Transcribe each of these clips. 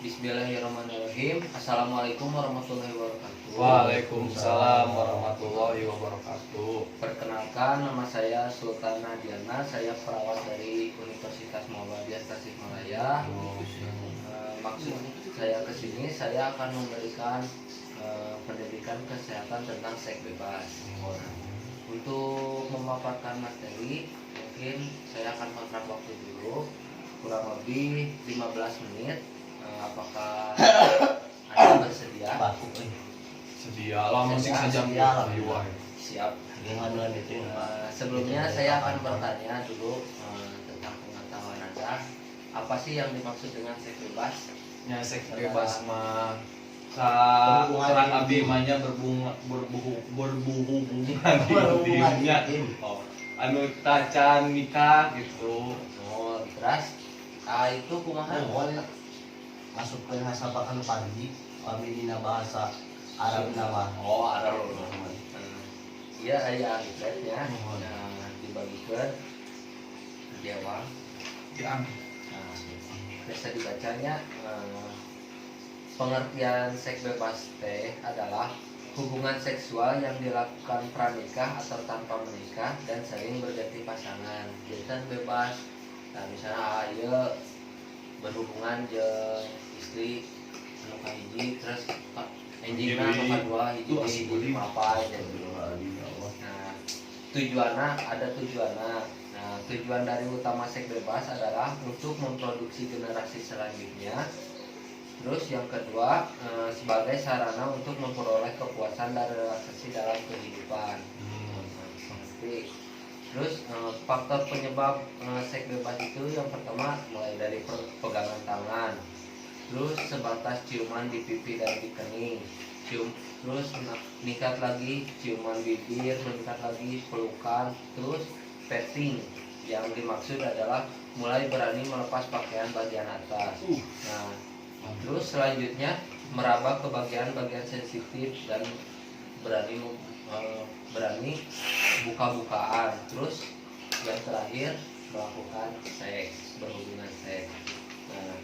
Bismillahirrahmanirrahim. Assalamualaikum warahmatullahi wabarakatuh. Waalaikumsalam warahmatullahi wabarakatuh. Perkenalkan, nama saya Sultan Nadiana. Saya perawat dari Universitas Muhammadiyah Tasikmalaya. Maksud saya ke sini, saya akan memberikan pendidikan kesehatan tentang seks bebas. Untuk memaparkan materi, mungkin saya akan makan waktu dulu kurang lebih 15 menit. Apakah Anda bersedia? Sedia lah musik sejam Siap. Sebelumnya saya akan bertanya dulu tentang pengetahuan Anda. Apa sih yang dimaksud dengan seks bebas? Ya seks bebas mah terang abdi mahnya berhubungan oh anu tacan nikah gitu. Oh, terus itu kumaha? Masuk ke hasapakan pagi kami dina bahasa Arab nama. Oh, Arab. Iya, aya ya. Nah, dibagikan Jawa. Ya. Nah, bisa dibacanya pengertian seks bebas teh adalah hubungan seksual yang dilakukan pranikah atau tanpa menikah dan sering berganti pasangan. Jadi bebas. Nah, misalnya ayo berhubungan jeung istri anu kahiji terus enjingna anu kadua hiji di mapai dan nah tujuanna. Nah, tujuan dari utama seks bebas adalah untuk memproduksi generasi selanjutnya. Terus yang kedua sebagai sarana untuk memperoleh kepuasan dan relaksasi dalam kehidupan. Terus faktor penyebab seks bebas itu yang pertama mulai dari pegangan tangan, terus sebatas ciuman di pipi dan di kening, terus meningkat lagi ciuman bibir, meningkat lagi pelukan, terus petting yang dimaksud adalah mulai berani melepas pakaian bagian atas. Nah, terus selanjutnya meraba ke bagian-bagian sensitif dan berani buka-bukaan. Terus yang terakhir melakukan seks, berhubungan seks. Nah,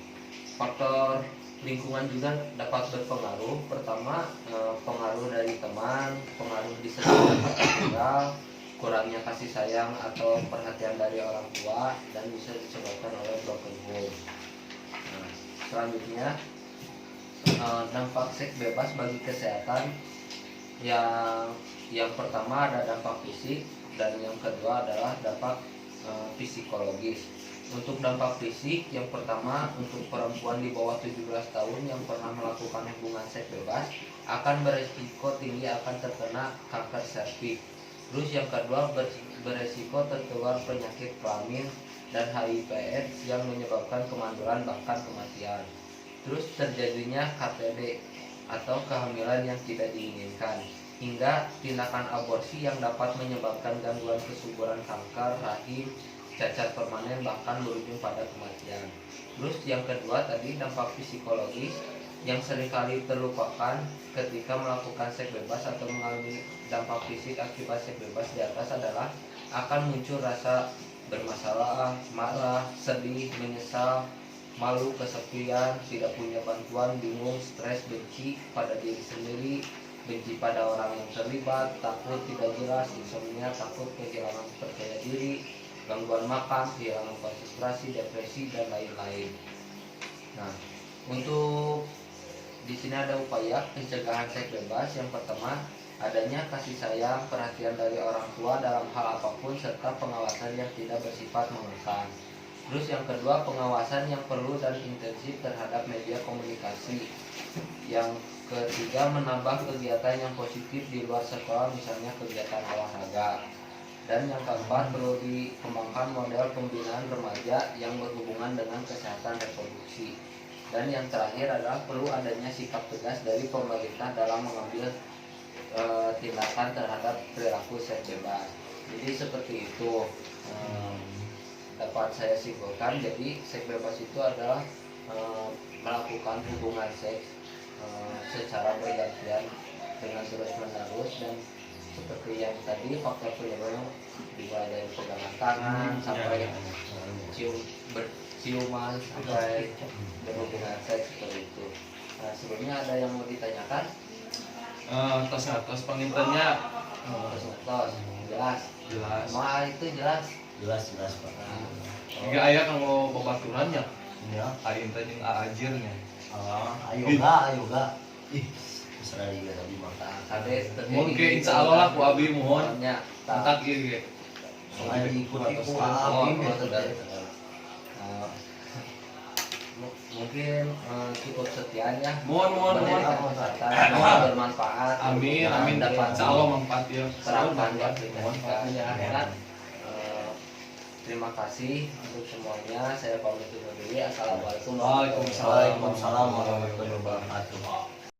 faktor lingkungan juga dapat berpengaruh. Pertama, pengaruh dari teman, pengaruh di sekitar tinggal, kurangnya kasih sayang atau perhatian dari orang tua, dan bisa disebabkan oleh broken home. Nah, selanjutnya dampak seks bebas bagi kesehatan. Yang pertama ada dampak fisik dan yang kedua adalah dampak psikologis. Untuk dampak fisik, yang pertama untuk perempuan di bawah 17 tahun yang pernah melakukan hubungan seks bebas akan beresiko tinggi akan terkena kanker serviks. Terus yang kedua beresiko tertular penyakit kelamin dan HIV/AIDS yang menyebabkan kemanduran bahkan kematian. Terus terjadinya KTD atau kehamilan yang tidak diinginkan, hingga tindakan aborsi yang dapat menyebabkan gangguan kesuburan kanker rahim, cacat permanen bahkan berujung pada kematian. Terus yang kedua tadi dampak psikologis yang seringkali terlupakan ketika melakukan seks bebas atau mengalami dampak fisik akibat seks bebas di atas adalah akan muncul rasa bermasalah, marah, sedih, menyesal, malu, kesepian, tidak punya bantuan, bingung, stres, benci pada diri sendiri, benci pada orang yang terlibat, takut tidak jelas, insomnia, takut kehilangan percaya diri, gangguan makan, kehilangan konsentrasi, depresi, dan lain-lain. Nah, untuk di sini ada upaya pencegahan seks bebas. Yang pertama, adanya kasih sayang, perhatian dari orang tua dalam hal apapun, serta pengawasan yang tidak bersifat mengekang. Terus yang kedua, pengawasan yang perlu dan intensif terhadap media komunikasi. Yang ketiga, menambah kegiatan yang positif di luar sekolah, misalnya kegiatan olahraga. Dan yang keempat, perlu dikembangkan model pembinaan remaja yang berhubungan dengan kesehatan reproduksi. Dan yang terakhir adalah perlu adanya sikap tegas dari pemerintah dalam mengambil tindakan terhadap perilaku seks bebas. Jadi seperti itu dapat saya simpulkan. Jadi seks bebas itu adalah melakukan hubungan seks secara bergantian dengan terus menerus, dan seperti yang tadi faktor penyebabnya dimulai dari pegangan tangan sampai ciuman sampai berhubungan seks seperti itu. semuanya ada yang mau ditanyakan? Tos pengintannya Tos, jelas. jelas. Semua itu jelas. Jelas Pak. Jika ayah kalau babaturannya, Ya. aing teh jeung Aajirnya. Ayo ga. Ih, terserah juga tadi mah. Kades Mungkin insya Allah lah ku abi mohon. Ya, Entak ieu ge. Soalnya diikuti ku Oh, Abi. mungkin cukup sekian ya. Mohon. Bermanfaat. Amin. Dapat Insya Allah manfaat ya. terapkan di Mohon. aplikasikan akhirat. Terima kasih untuk semuanya. Saya pamit undur diri. Assalamualaikum Waalaikumsalam. Waalaikumsalam warahmatullahi wabarakatuh.